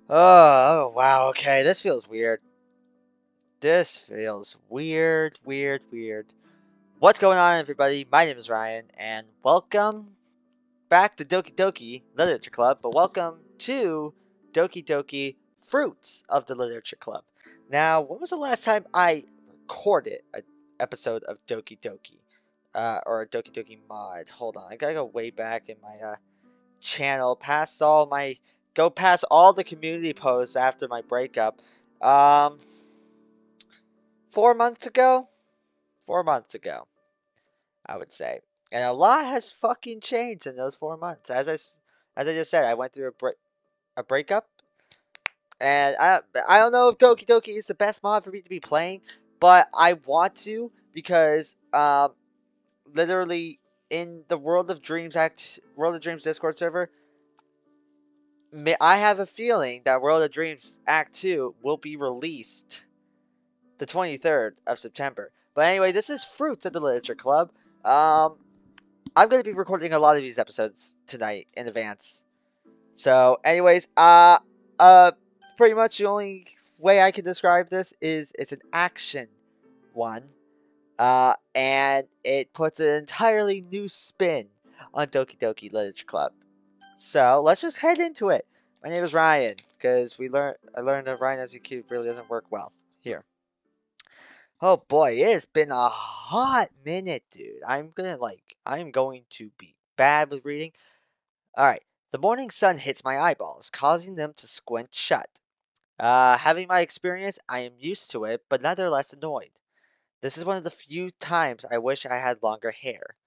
Oh, wow, okay, this feels weird. This feels weird. What's going on, everybody? My name is Ryan, and welcome back to Doki Doki Literature Club, but welcome to Doki Doki Fruits of the Literature Club. Now, when was the last time I recorded an episode of Doki Doki? Or a Doki Doki mod? Hold on, I gotta go way back in my, channel, go past all the community posts after my breakup. Um, 4 months ago? 4 months ago, I would say. And a lot has fucking changed in those 4 months. As I just said, I went through a breakup, and I don't know if Doki Doki is the best mod for me to be playing, but I want to because literally in the World of Dreams Discord server, I have a feeling that World of Dreams Act 2 will be released the 23rd of September. But anyway, this is Fruits of the Literature Club. Um, I'm going to be recording a lot of these episodes tonight in advance. So, anyways, uh, pretty much the only way I can describe this is it's an action one. And it puts an entirely new spin on Doki Doki Literature Club. So let's just head into it. My name is Ryan, because I learned that Ryan MCQ really doesn't work well here. Oh boy, it's been a hot minute, dude. I'm going to be bad with reading. Alright. The morning sun hits my eyeballs, causing them to squint shut. Having my experience, I am used to it, but nevertheless annoyed. This is one of the few times I wish I had longer hair,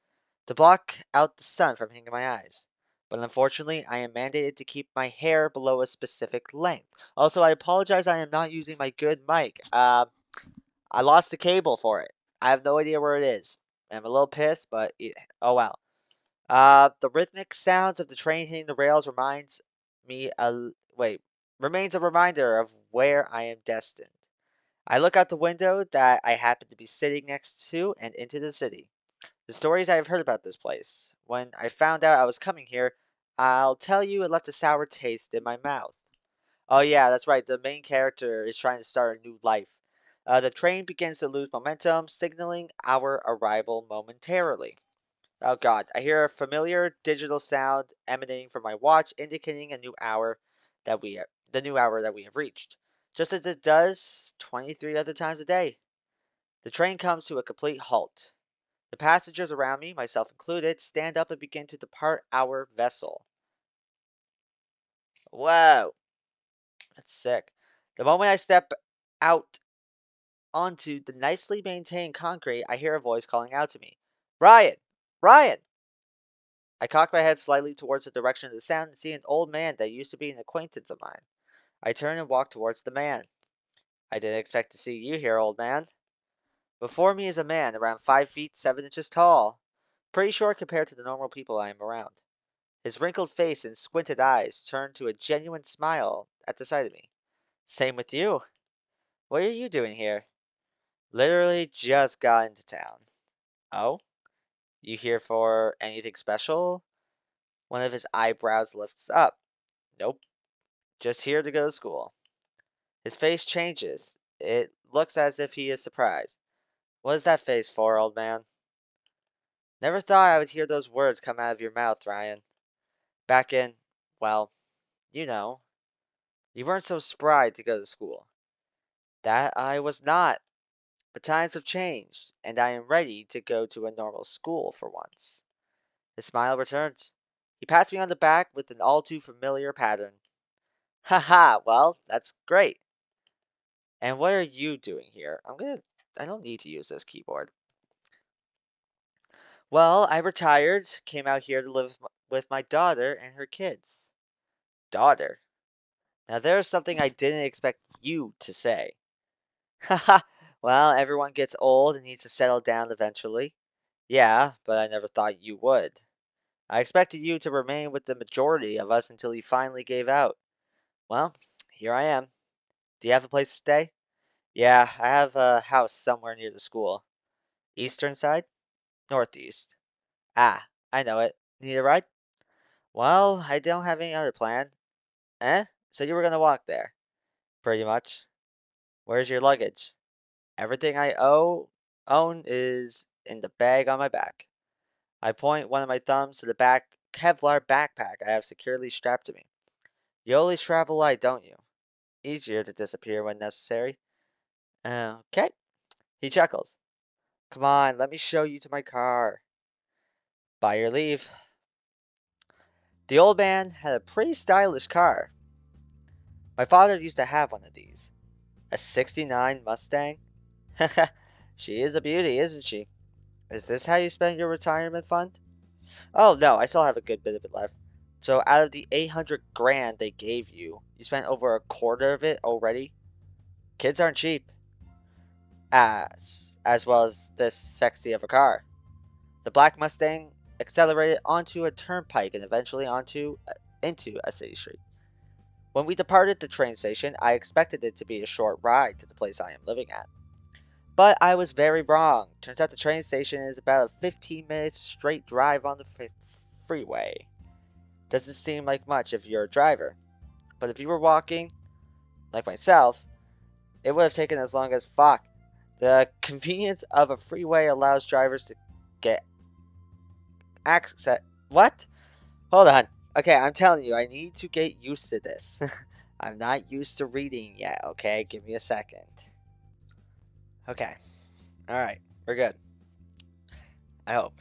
to block out the sun from hitting my eyes. But unfortunately, I am mandated to keep my hair below a specific length. Also, I apologize I am not using my good mic. I lost the cable for it. I have no idea where it is. I'm a little pissed, but oh well. The rhythmic sounds of the train hitting the rails me a wait remains a reminder of where I am destined. I look out the window that I happen to be sitting next to and into the city. The stories I have heard about this place. When I found out I was coming here, I'll tell you it left a sour taste in my mouth. Oh yeah, that's right. The main character is trying to start a new life. The train begins to lose momentum, signaling our arrival momentarily. Oh god, I hear a familiar digital sound emanating from my watch, indicating the new hour that we have reached. Just as it does 23 other times a day. The train comes to a complete halt. The passengers around me, myself included, stand up and begin to depart our vessel. Whoa, that's sick. The moment I step out onto the nicely maintained concrete, I hear a voice calling out to me. Ryan! Ryan! I cock my head slightly towards the direction of the sound and see an old man that used to be an acquaintance of mine. I turn and walk towards the man. I didn't expect to see you here, old man. Before me is a man around 5 feet 7 inches tall, pretty short compared to the normal people I am around. His wrinkled face and squinted eyes turn to a genuine smile at the sight of me. Same with you. What are you doing here? Literally just got into town. Oh? You here for anything special? One of his eyebrows lifts up. Nope. Just here to go to school. His face changes. It looks as if he is surprised. What is that face for, old man? Never thought I would hear those words come out of your mouth, Ryan. Back in, well, you know, you weren't so spry to go to school. That I was not. But times have changed, and I am ready to go to a normal school for once. His smile returns. He pats me on the back with an all too familiar pattern. Ha ha, well, that's great. And what are you doing here? I don't need to use this keyboard. Well, I retired, came out here to live with my daughter and her kids. Daughter? Now there's something I didn't expect you to say. Haha, well, everyone gets old and needs to settle down eventually. Yeah, but I never thought you would. I expected you to remain with the majority of us until you finally gave out. Well, here I am. Do you have a place to stay? Yeah, I have a house somewhere near the school. Eastern side? Northeast. Ah, I know it. Need a ride? Well, I don't have any other plan. Eh? So you were gonna walk there, pretty much. Where's your luggage? Everything I own is in the bag on my back. I point one of my thumbs to the back Kevlar backpack I have securely strapped to me. You always travel light, don't you? Easier to disappear when necessary. Okay. He chuckles. Come on, let me show you to my car. By your leave. The old man had a pretty stylish car. My father used to have one of these. A '69 Mustang. She is a beauty, isn't she? Is this how you spend your retirement fund? Oh no, I still have a good bit of it left. So out of the 800 grand they gave you, you spent over a quarter of it already? Kids aren't cheap. As well as this sexy of a car. The black Mustang accelerated onto a turnpike and eventually into a city street. When we departed the train station, I expected it to be a short ride to the place I am living at. But I was very wrong. Turns out the train station is about a 15-minute straight drive on the freeway. Doesn't seem like much if you're a driver. But if you were walking, like myself, it would have taken as long as fuck. The convenience of a freeway allows drivers to get access. What? Hold on. Okay, I'm telling you, I need to get used to this. I'm not used to reading yet, okay? Give me a second. Okay. Alright, we're good. I hope.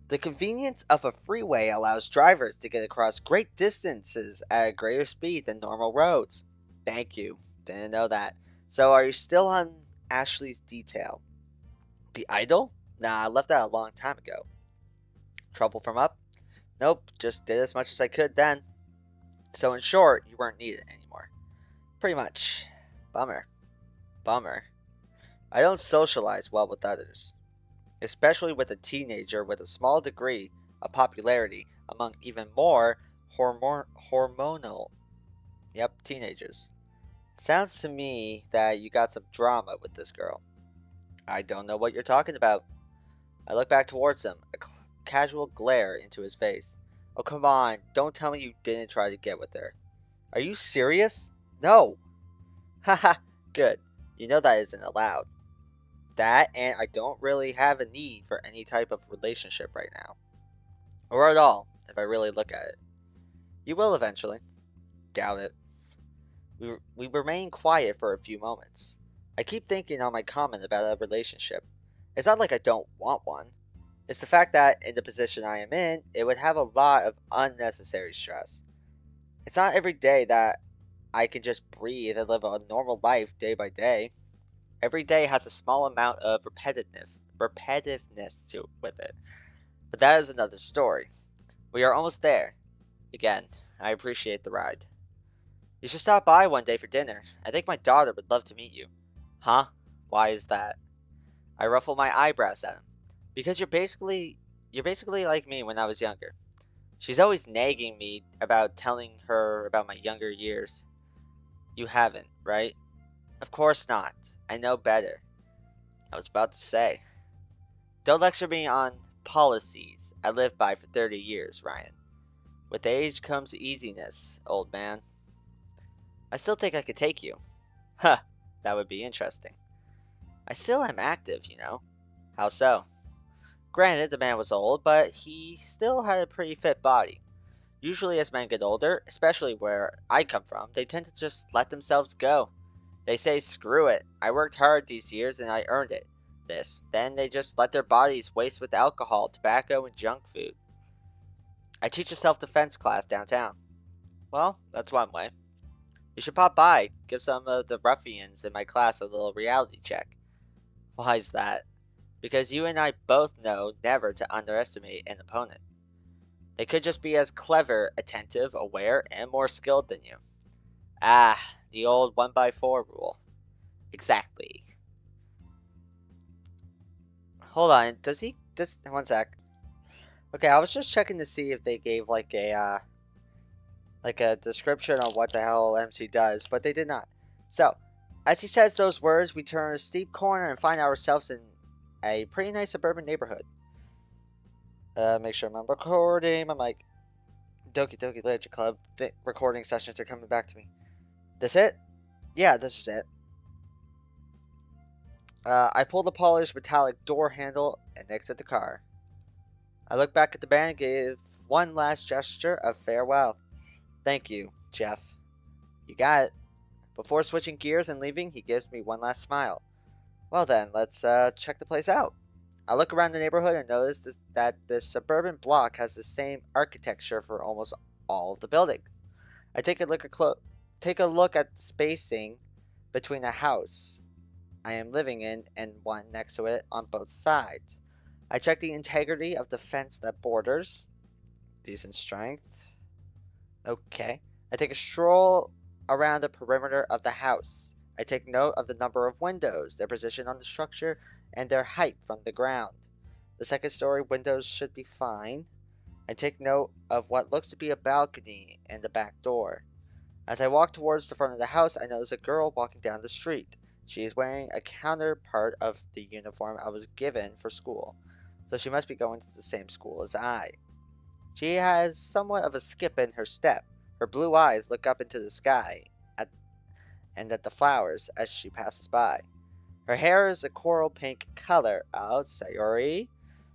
The convenience of a freeway allows drivers to get across great distances at a greater speed than normal roads. Thank you. Didn't know that. So, are you still on Ashley's detail? The idol? Nah, I left that a long time ago. Trouble from up? Nope, just did as much as I could then. So, in short, you weren't needed anymore. Pretty much. Bummer. Bummer. I don't socialize well with others, especially with a teenager with a small degree of popularity among even more hormonal, teenagers. Sounds to me that you got some drama with this girl. I don't know what you're talking about. I look back towards him, a casual glare into his face. Oh, come on, don't tell me you didn't try to get with her. Are you serious? No! Haha, good. You know that isn't allowed. That, and I don't really have a need for any type of relationship right now. Or at all, if I really look at it. You will eventually. Doubt it. We remain quiet for a few moments. I keep thinking on my comment about a relationship. It's not like I don't want one. It's the fact that, in the position I am in, it would have a lot of unnecessary stress. It's not every day that I can just breathe and live a normal life day by day. Every day has a small amount of repetitiveness with it. But that is another story. We are almost there. Again, I appreciate the ride. You should stop by one day for dinner. I think my daughter would love to meet you. Huh? Why is that? I ruffle my eyebrows at him. Because you're basically like me when I was younger. She's always nagging me about telling her about my younger years. You haven't, right? Of course not. I know better. I was about to say. Don't lecture me on policies I lived by for 30 years, Ryan. With age comes easiness, old man. I still think I could take you. Huh, that would be interesting. I still am active, you know. How so? Granted, the man was old, but he still had a pretty fit body. Usually, as men get older, especially where I come from, they tend to just let themselves go. They say, screw it, I worked hard these years and I earned it. Then they just let their bodies waste with alcohol, tobacco, and junk food. I teach a self-defense class downtown. Well, that's one way. You should pop by, give some of the ruffians in my class a little reality check. Why is that? Because you and I both know never to underestimate an opponent. They could just be as clever, attentive, aware, and more skilled than you. Ah, the old 1x4 rule. Exactly. Hold on, one sec. Okay, I was just checking to see if they gave like a description on what the hell MC does, but they did not. So, as he says those words, we turn a steep corner and find ourselves in a pretty nice suburban neighborhood. Make sure I'm recording my mic. Doki Doki Literature Club. The recording sessions are coming back to me. This it? Yeah, this is it. I pull the polished metallic door handle and exit the car. I look back at the band and give one last gesture of farewell. Thank you, Jeff. You got it. Before switching gears and leaving, he gives me one last smile. Well then, let's check the place out. I look around the neighborhood and notice that this suburban block has the same architecture for almost all of the buildings. I take a look at the spacing between the house I am living in and one next to it on both sides. I check the integrity of the fence that borders. Decent strength. Okay. I take a stroll around the perimeter of the house. I take note of the number of windows, their position on the structure, and their height from the ground. The second story windows should be fine. I take note of what looks to be a balcony and the back door. As I walk towards the front of the house, I notice a girl walking down the street. She is wearing a counterpart of the uniform I was given for school, so she must be going to the same school as I. She has somewhat of a skip in her step. Her blue eyes look up into the sky and at the flowers as she passes by. Her hair is a coral pink color. Oh, Sayori.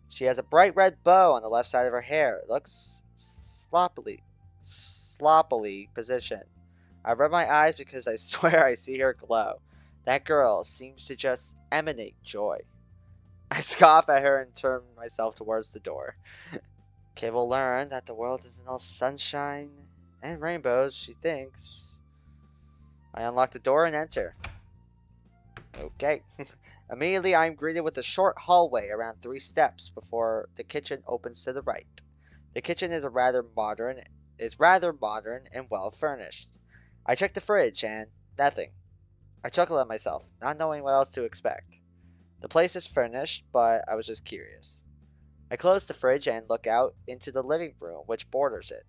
She has a bright red bow on the left side of her hair. It looks sloppily positioned. I rub my eyes because I swear I see her glow. That girl seems to just emanate joy. I scoff at her and turn myself towards the door. Kay will learn that the world isn't all sunshine and rainbows, she thinks. I unlock the door and enter. Okay. Immediately, I am greeted with a short hallway around 3 steps before the kitchen opens to the right. The kitchen is rather modern and well furnished. I check the fridge and nothing. I chuckle at myself, not knowing what else to expect. The place is furnished, but I was just curious. I close the fridge and look out into the living room, which borders it.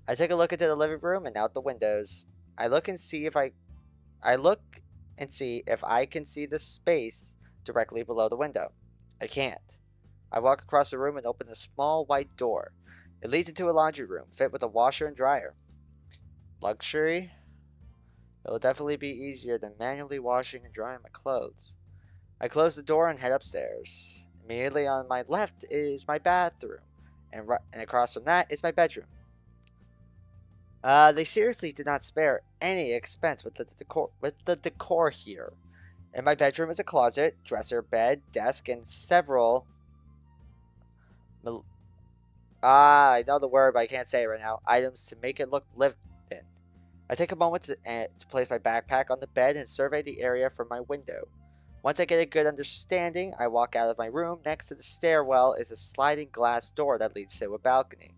I take a look into the living room and out the windows. I look and see if I can see the space directly below the window. I can't. I walk across the room and open a small white door. It leads into a laundry room, fit with a washer and dryer. Luxury? It will definitely be easier than manually washing and drying my clothes. I close the door and head upstairs. Immediately on my left is my bathroom, and across from that is my bedroom. They seriously did not spare any expense with the decor here. In my bedroom is a closet, dresser, bed, desk, and several. I know the word, but I can't say it right now. Items to make it look lived in. I take a moment to place my backpack on the bed and survey the area from my window. Once I get a good understanding, I walk out of my room. Next to the stairwell is a sliding glass door that leads to a balcony.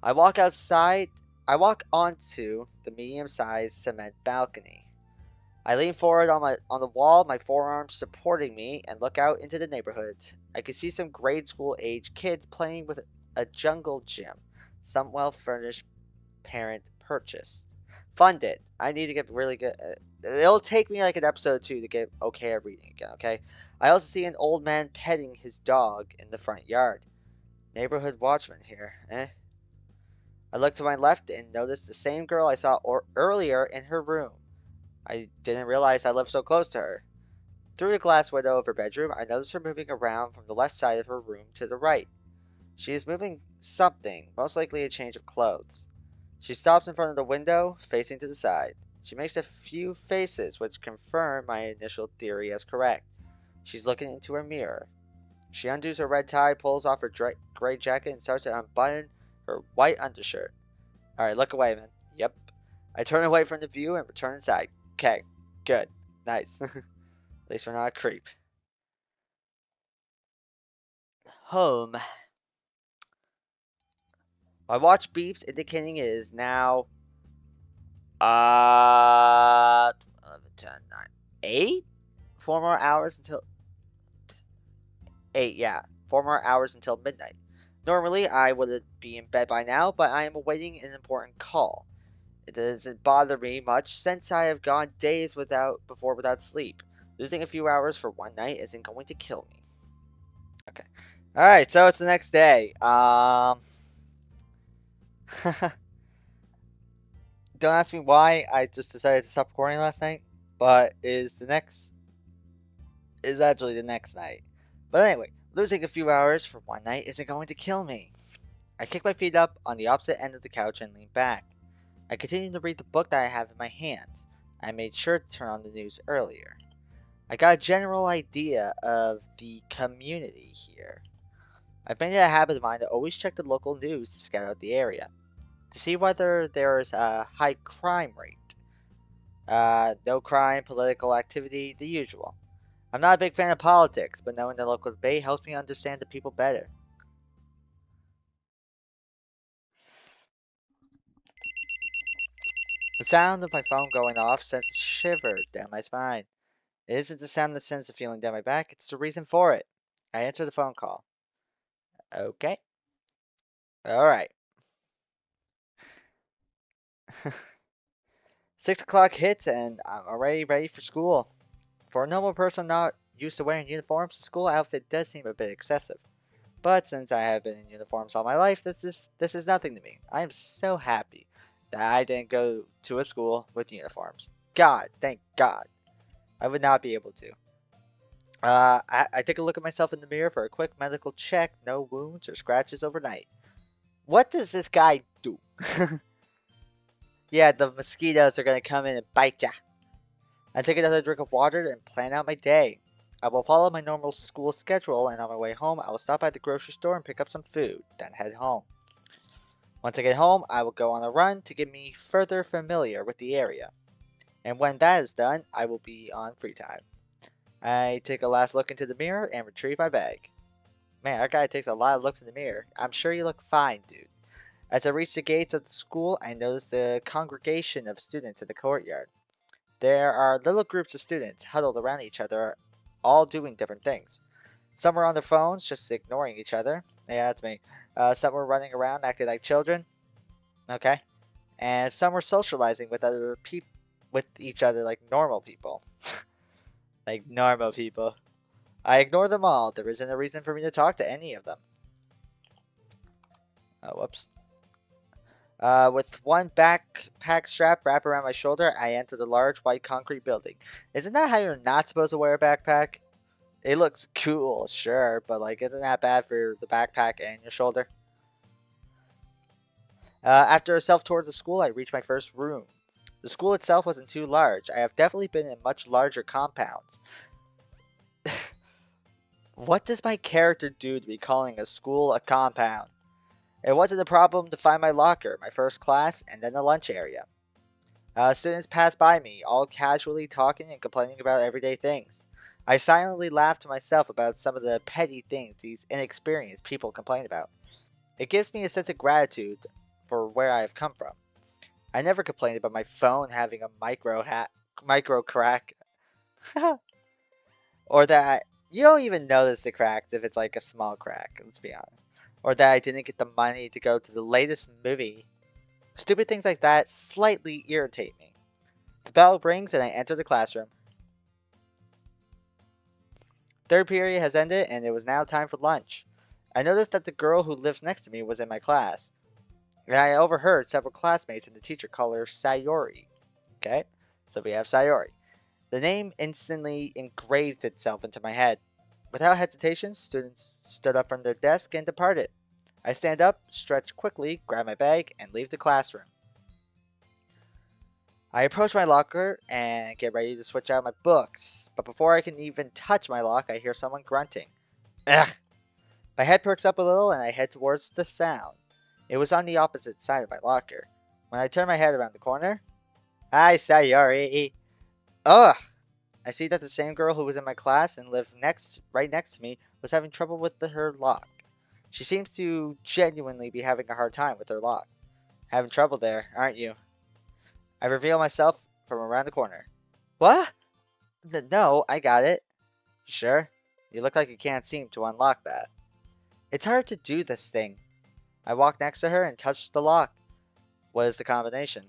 I walk onto the medium-sized cement balcony. I lean forward on the wall, my forearms supporting me, and look out into the neighborhood. I can see some grade school age kids playing with a jungle gym, some well-furnished parent purchased. Funded. I need to get really good. It'll take me like an episode or 2 to get okay at reading again, okay? I also see an old man petting his dog in the front yard. Neighborhood watchman here, eh? I look to my left and notice the same girl I saw earlier in her room. I didn't realize I lived so close to her. Through the glass window of her bedroom, I notice her moving around from the left side of her room to the right. She is moving something, most likely a change of clothes. She stops in front of the window, facing to the side. She makes a few faces, which confirm my initial theory as correct. She's looking into her mirror. She undoes her red tie, pulls off her gray jacket, and starts to unbutton her white undershirt. Alright, look away, man. Yep. I turn away from the view and return inside. Okay, good. Nice. At least we're not a creep. Home. My watch beeps, indicating it is now 11, 10, 9, 8? 4 more hours until 8, yeah. 4 more hours until midnight. Normally, I would be in bed by now, but I am awaiting an important call. It doesn't bother me much since I have gone days without sleep. Losing a few hours for one night isn't going to kill me. Okay. Alright, so it's the next day. Don't ask me why I just decided to stop recording last night, but is actually the next night. But anyway, losing a few hours for one night isn't going to kill me. I kick my feet up on the opposite end of the couch and lean back. I continue to read the book that I have in my hands. I made sure to turn on the news earlier. I got a general idea of the community here. I've made it a habit of mine to always check the local news to scout out the area, to see whether there is a high crime rate. No crime, political activity, the usual. I'm not a big fan of politics, but knowing the local debate helps me understand the people better. The sound of my phone going off sends a shiver down my spine. It isn't the sound that sends the feeling down my back, it's the reason for it. I answer the phone call. Okay. Alright. 6 o'clock hits and I'm already ready for school. For a normal person not used to wearing uniforms, the school outfit does seem a bit excessive. But since I have been in uniforms all my life, this is nothing to me. I am so happy that I didn't go to a school with uniforms. God, thank God. I would not be able to. I take a look at myself in the mirror for a quick medical check. No wounds or scratches overnight. What does this guy do? Yeah, the mosquitoes are gonna come in and bite ya. I take another drink of water and plan out my day. I will follow my normal school schedule, and on my way home, I will stop at the grocery store and pick up some food, then head home. Once I get home, I will go on a run to get me further familiar with the area. And when that is done, I will be on free time. I take a last look into the mirror and retrieve my bag. Man, that guy takes a lot of looks in the mirror. I'm sure you look fine, dude. As I reach the gates of the school, I notice the congregation of students in the courtyard. There are little groups of students huddled around each other, all doing different things. Some are on their phones, just ignoring each other. Yeah, that's me. Some were running around acting like children. Okay. And some were socializing with other people, with each other like normal people. Like normal people. I ignore them all. There isn't a reason for me to talk to any of them. Oh, whoops. With one backpack strap wrapped around my shoulder, I enter the large white concrete building. Isn't that how you're not supposed to wear a backpack? It looks cool, sure, but like, isn't that bad for the backpack and your shoulder? After a self-tour of the school, I reach my first room. The school itself wasn't too large. I have definitely been in much larger compounds. What does my character do to be calling a school a compound? It wasn't a problem to find my locker, my first class, and then the lunch area. Students passed by me, all casually talking and complaining about everyday things. I silently laughed to myself about some of the petty things these inexperienced people complain about. It gives me a sense of gratitude for where I have come from. I never complained about my phone having a micro crack, or that you don't even notice the cracks if it's like a small crack. Let's be honest. Or that I didn't get the money to go to the latest movie. Stupid things like that slightly irritate me. The bell rings and I enter the classroom. Third period has ended and it was now time for lunch. I noticed that the girl who lives next to me was in my class, and I overheard several classmates and the teacher call her Sayori. Okay, so we have Sayori. The name instantly engraved itself into my head. Without hesitation, students stood up from their desk and departed. I stand up, stretch quickly, grab my bag, and leave the classroom. I approach my locker and get ready to switch out my books, but before I can even touch my lock, I hear someone grunting. Ugh! My head perks up a little and I head towards the sound. It was on the opposite side of my locker. When I turn my head around the corner, hi, Sayori! Ugh! I see that the same girl who was in my class and lived right next to me was having trouble with her lock. She seems to genuinely be having a hard time with her lock. Having trouble there, aren't you? I reveal myself from around the corner. What? No, I got it. Sure? You look like you can't seem to unlock that. It's hard to do this thing. I walk next to her and touch the lock. What is the combination?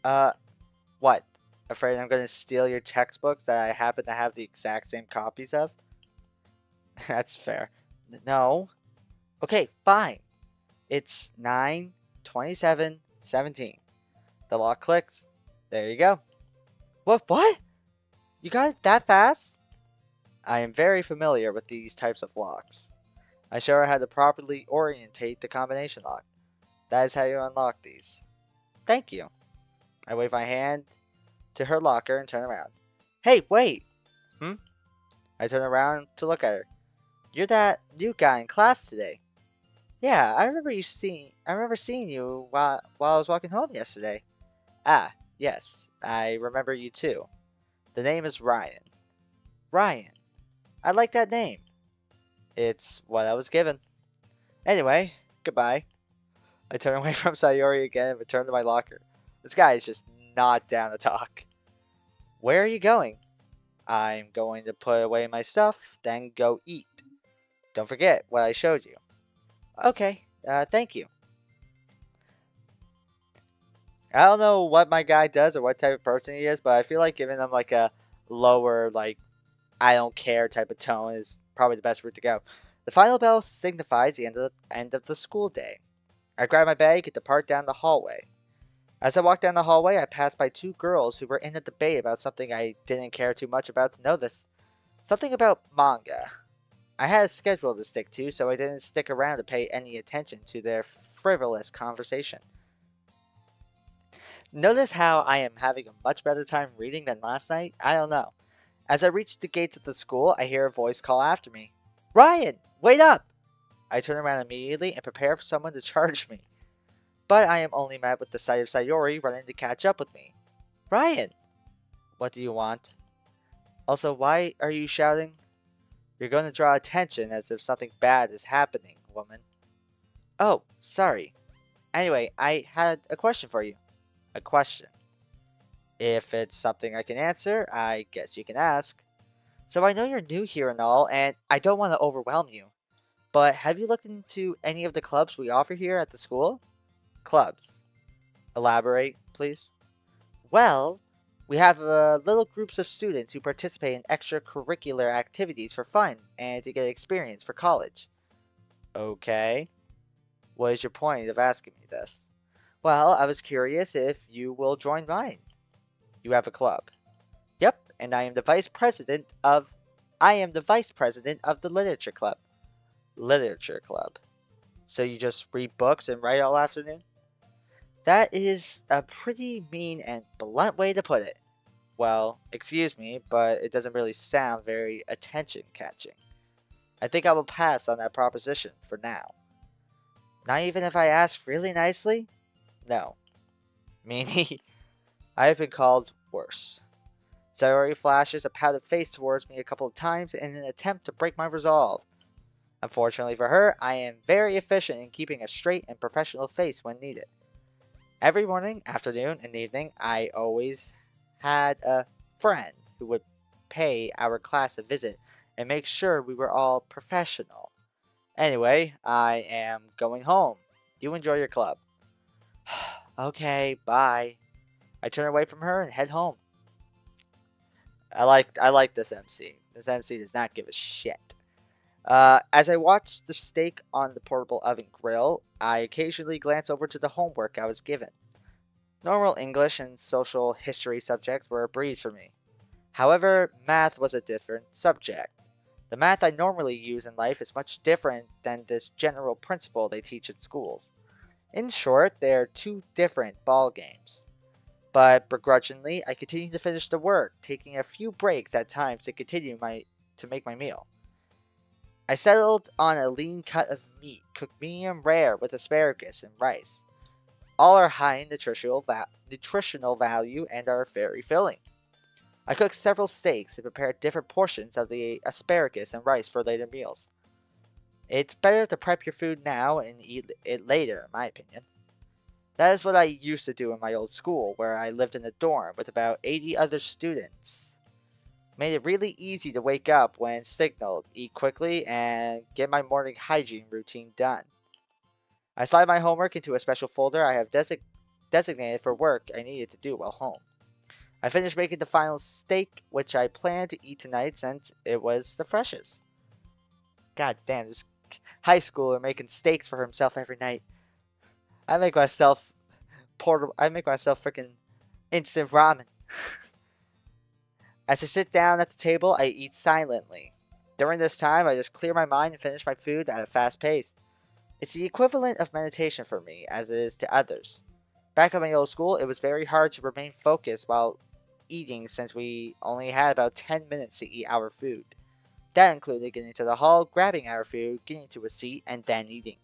What? Afraid I'm going to steal your textbooks that I happen to have the exact same copies of? That's fair. No. Okay, fine. It's 9:27:17. The lock clicks. There you go. What? You got it that fast? I am very familiar with these types of locks. I show her how to properly orientate the combination lock. That is how you unlock these. Thank you. I wave my hand to her locker and turn around. Hey, wait! Hmm? I turn around to look at her. You're that new guy in class today. Yeah, I remember seeing you while I was walking home yesterday. Ah, yes, I remember you too. The name is Ryan. Ryan. I like that name. It's what I was given. Anyway, goodbye. I turn away from Sayori again and return to my locker. This guy is just not down to talk. Where are you going? I'm going to put away my stuff, then go eat. Don't forget what I showed you. Okay, thank you. I don't know what my guy does or what type of person he is, but I feel like giving him like a lower, like, I don't care type of tone is probably the best route to go. The final bell signifies the end of the school day. I grab my bag and depart down the hallway. As I walk down the hallway, I pass by two girls who were in a debate about something I didn't care too much about to know this. Something about manga. I had a schedule to stick to, so I didn't stick around to pay any attention to their frivolous conversation. Notice how I am having a much better time reading than last night? I don't know. As I reach the gates of the school, I hear a voice call after me. Ryan, wait up! I turn around immediately and prepare for someone to charge me. But I am only met with the sight of Sayori running to catch up with me. Ryan! What do you want? Also, why are you shouting? You're going to draw attention as if something bad is happening, woman. Oh, sorry. Anyway, I had a question for you. A question. If it's something I can answer, I guess you can ask. So I know you're new here and all, and I don't want to overwhelm you. But have you looked into any of the clubs we offer here at the school? Clubs. Elaborate, please. Well, we have little groups of students who participate in extracurricular activities for fun and to get experience for college. Okay. What is your point of asking me this? Well, I was curious if you will join mine. You have a club. Yep, and I am the vice president of the literature club. Literature club. So you just read books and write all afternoon? That is a pretty mean and blunt way to put it. Well, excuse me, but it doesn't really sound very attention-catching. I think I will pass on that proposition for now. Not even if I ask really nicely? No. Meaning, I have been called worse. Sayori flashes a pouted face towards me a couple of times in an attempt to break my resolve. Unfortunately for her, I am very efficient in keeping a straight and professional face when needed. Every morning, afternoon, and evening, I always had a friend who would pay our class a visit and make sure we were all professional. Anyway, I am going home. You enjoy your club. Okay, bye. I turn away from her and head home. I like this MC. This MC does not give a shit. As I watch the steak on the portable oven grill, I occasionally glance over to the homework I was given. Normal English and social history subjects were a breeze for me. However, math was a different subject. The math I normally use in life is much different than this general principle they teach in schools. In short, they are two different ball games. But begrudgingly, I continued to finish the work, taking a few breaks at times to make my meal. I settled on a lean cut of meat, cooked medium rare with asparagus and rice. All are high in nutritional value and are very filling. I cooked several steaks and prepared different portions of the asparagus and rice for later meals. It's better to prep your food now and eat it later, in my opinion. That is what I used to do in my old school, where I lived in a dorm with about 80 other students. Made it really easy to wake up when signaled, eat quickly, and get my morning hygiene routine done. I slide my homework into a special folder I have designated for work I needed to do while home. I finished making the final steak, which I planned to eat tonight since it was the freshest. God damn, this high schooler making steaks for himself every night. I make myself portable. I make myself freaking instant ramen. As I sit down at the table, I eat silently. During this time, I just clear my mind and finish my food at a fast pace. It's the equivalent of meditation for me, as it is to others. Back at my old school, it was very hard to remain focused while eating since we only had about 10 minutes to eat our food. That included getting to the hall, grabbing our food, getting to a seat, and then eating.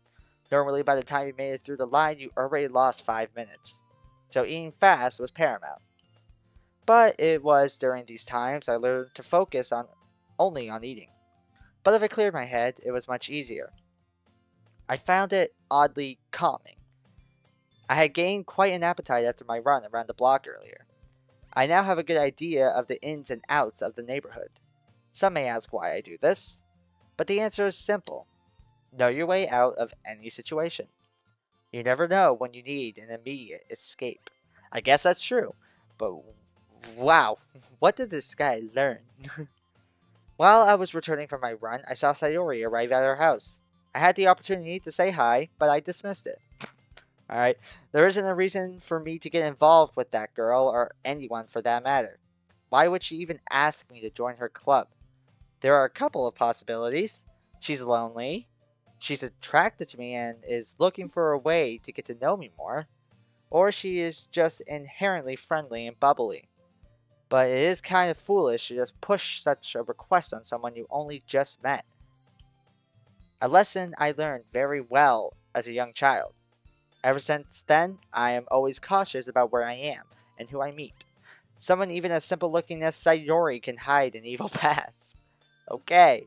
Normally, by the time you made it through the line, you already lost 5 minutes. So eating fast was paramount. But it was during these times I learned to focus only on eating. But if I cleared my head, it was much easier. I found it oddly calming. I had gained quite an appetite after my run around the block earlier. I now have a good idea of the ins and outs of the neighborhood. Some may ask why I do this, but the answer is simple. Know your way out of any situation. You never know when you need an immediate escape. I guess that's true, but wow, what did this guy learn? While I was returning from my run, I saw Sayori arrive at our house. I had the opportunity to say hi, but I dismissed it. Alright, there isn't a reason for me to get involved with that girl, or anyone for that matter. Why would she even ask me to join her club? There are a couple of possibilities. She's lonely, she's attracted to me and is looking for a way to get to know me more, or she is just inherently friendly and bubbly. But it is kind of foolish to just push such a request on someone you only just met. A lesson I learned very well as a young child. Ever since then, I am always cautious about where I am and who I meet. Someone even as simple looking as Sayori can hide an evil past. Okay,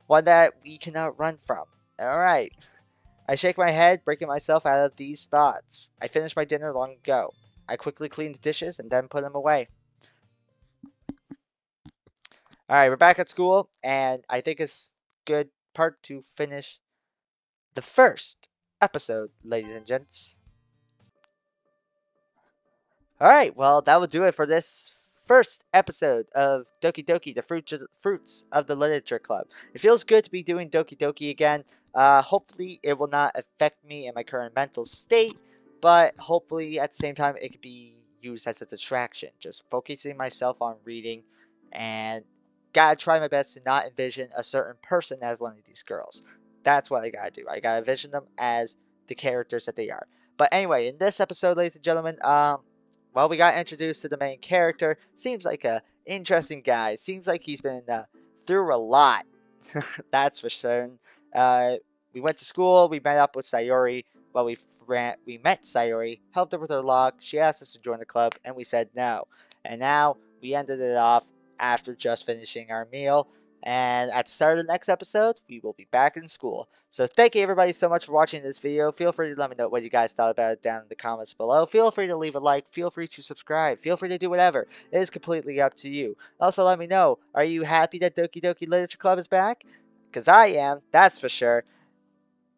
one that we cannot run from. Alright. I shake my head, breaking myself out of these thoughts. I finished my dinner long ago. I quickly cleaned the dishes and then put them away. Alright, we're back at school, and I think it's good part to finish the first episode, ladies and gents. Alright, well, that will do it for this first episode of Doki Doki, the Fruits of the Literature Club. It feels good to be doing Doki Doki again. Hopefully it will not affect me in my current mental state, but hopefully at the same time it could be used as a distraction. Just focusing myself on reading, and gotta try my best to not envision a certain person as one of these girls. That's what I gotta do. I gotta envision them as the characters that they are. But anyway, in this episode, ladies and gentlemen, well, we got introduced to the main character. Seems like a interesting guy. Seems like he's been through a lot. That's for certain. We went to school. We met up with Sayori. Well, we met Sayori, helped her with her lock. She asked us to join the club, and we said no. And now we ended it off after just finishing our meal. And at the start of the next episode, we will be back in school. So thank you everybody so much for watching this video. Feel free to let me know what you guys thought about it down in the comments below. Feel free to leave a like. Feel free to subscribe. Feel free to do whatever. It is completely up to you. Also, let me know, are you happy that Doki Doki Literature Club is back? Because I am, that's for sure.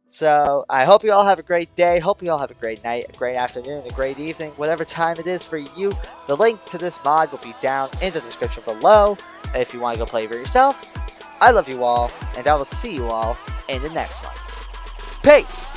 So, I hope you all have a great day, hope you all have a great night, a great afternoon, a great evening, whatever time it is for you. The link to this mod will be down in the description below, if you want to go play for yourself. I love you all, and I will see you all in the next one. Peace!